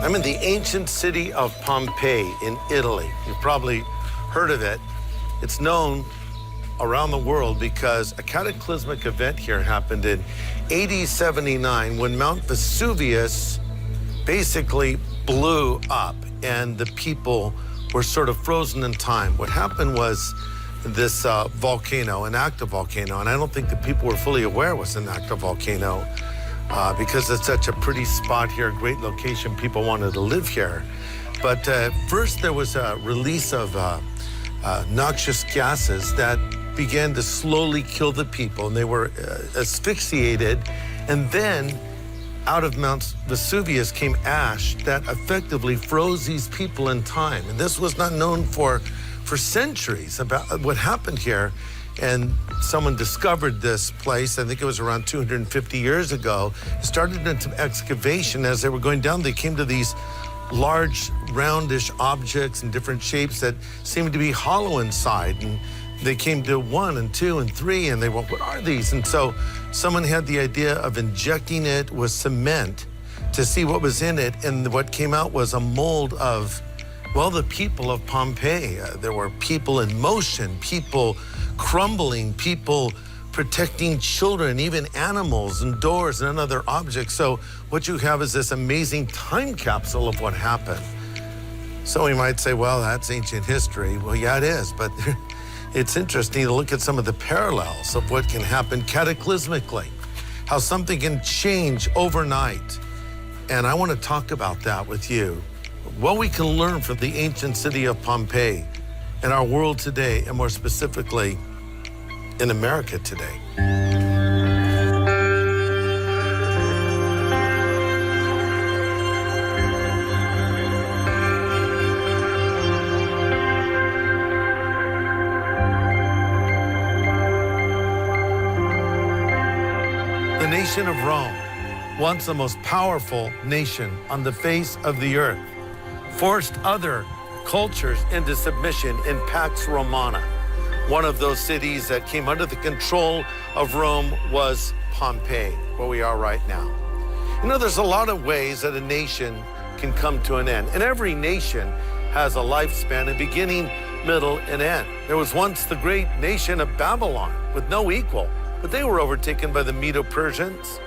I'm in the ancient city of Pompeii in Italy. You've probably heard of it. It's known around the world because a cataclysmic event here happened in AD 79 when Mount Vesuvius basically blew up and the people were sort of frozen in time. What happened was this volcano, an active volcano, and I don't think the people were fully aware it was an active volcano because it's such a pretty spot here, great location, people wanted to live here. But first there was a release of noxious gases that began to slowly kill the people, and they were asphyxiated. And then out of Mount Vesuvius came ash that effectively froze these people in time. And this was not known for centuries about what happened here. And someone discovered this place, I think it was around 250 years ago, started into excavation. As they were going down, they came to these large, roundish objects in different shapes that seemed to be hollow inside. And they came to 1 and 2 and 3, and they went, what are these? And so someone had the idea of injecting it with cement to see what was in it. And what came out was a mold of, well, the people of Pompeii. There were people in motion, people crumbling, people protecting children, even animals and doors and other objects. So what you have is this amazing time capsule of what happened. So we might say, well, that's ancient history. Well, yeah, it is, but it's interesting to look at some of the parallels of what can happen cataclysmically, how something can change overnight. And I want to talk about that with you. What we can learn from the ancient city of Pompeii in our world today, and more specifically, in America today. The nation of Rome, once the most powerful nation on the face of the earth, forced other cultures into submission in Pax Romana. One of those cities that came under the control of Rome was Pompeii, where we are right now. You know, there's a lot of ways that a nation can come to an end, and every nation has a lifespan, a beginning, middle, and end. There was once the great nation of Babylon with no equal, but they were overtaken by the Medo-Persians,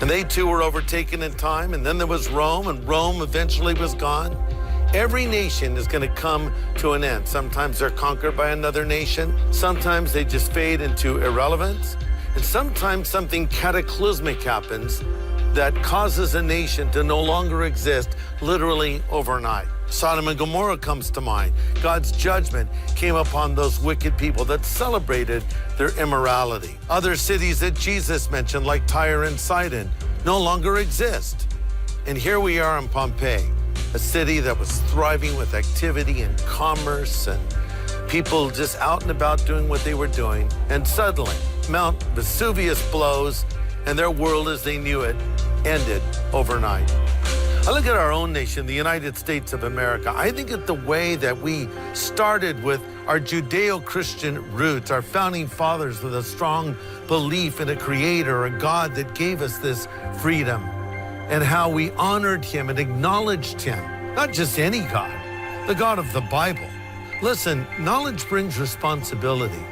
and they too were overtaken in time. And then there was Rome, and Rome eventually was gone. Every nation is going to come to an end. Sometimes they're conquered by another nation. Sometimes they just fade into irrelevance. And sometimes something cataclysmic happens that causes a nation to no longer exist literally overnight. Sodom and Gomorrah comes to mind. God's judgment came upon those wicked people that celebrated their immorality. Other cities that Jesus mentioned, like Tyre and Sidon, no longer exist. And here we are in Pompeii, a city that was thriving with activity and commerce and people just out and about doing what they were doing. And suddenly, Mount Vesuvius blows, and their world as they knew it ended overnight. I look at our own nation, the United States of America. I think of the way that we started with our Judeo-Christian roots, our founding fathers with a strong belief in a creator, a God that gave us this freedom, and how we honored him and acknowledged him. Not just any God, the God of the Bible. Listen, knowledge brings responsibility.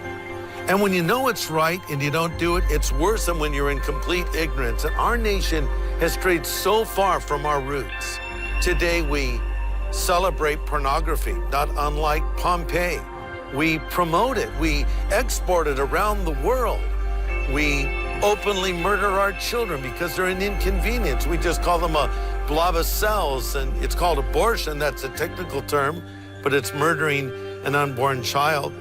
And when you know it's right and you don't do it, it's worse than when you're in complete ignorance. And our nation has strayed so far from our roots. Today we celebrate pornography, not unlike Pompeii. We promote it, we export it around the world. We openly murder our children because they're an inconvenience. We just call them a blob of cells, and it's called abortion. That's a technical term, but it's murdering an unborn child.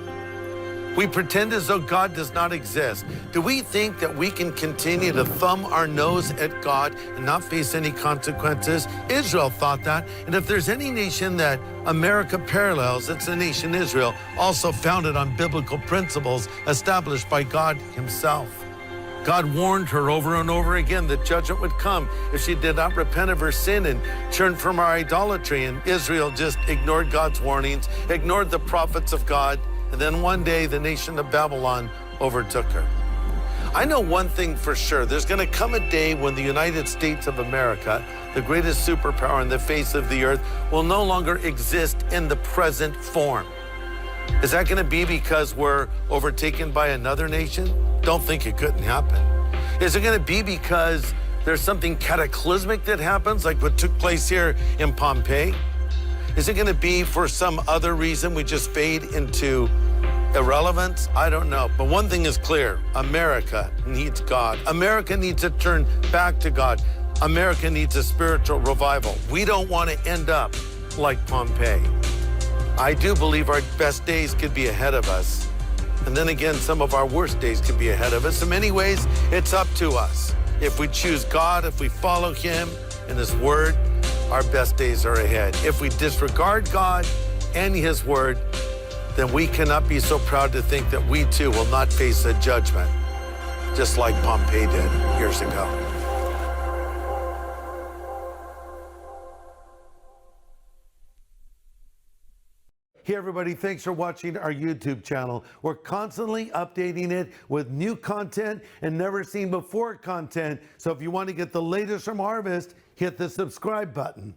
We pretend as though God does not exist. Do we think that we can continue to thumb our nose at God and not face any consequences? Israel thought that, and if there's any nation that America parallels, it's the nation Israel, also founded on biblical principles established by God himself. God warned her over and over again that judgment would come if she did not repent of her sin and turn from her idolatry. And Israel just ignored God's warnings, ignored the prophets of God, and then one day the nation of Babylon overtook her. I know one thing for sure. There's going to come a day when the United States of America, the greatest superpower on the face of the earth, will no longer exist in the present form. Is that going to be because we're overtaken by another nation? Don't think it couldn't happen. Is it going to be because there's something cataclysmic that happens, like what took place here in Pompeii? Is it going to be for some other reason we just fade into irrelevance? I don't know. But one thing is clear. America needs God. America needs to turn back to God. America needs a spiritual revival. We don't want to end up like Pompeii. I do believe our best days could be ahead of us. And then again, some of our worst days could be ahead of us. In many ways, it's up to us. If we choose God, if we follow Him and His Word, our best days are ahead. If we disregard God and His Word, then we cannot be so proud to think that we too will not face a judgment, just like Pompeii did years ago. Hey everybody, thanks for watching our YouTube channel. We're constantly updating it with new content and never seen before content. So if you want to get the latest from Harvest, hit the subscribe button.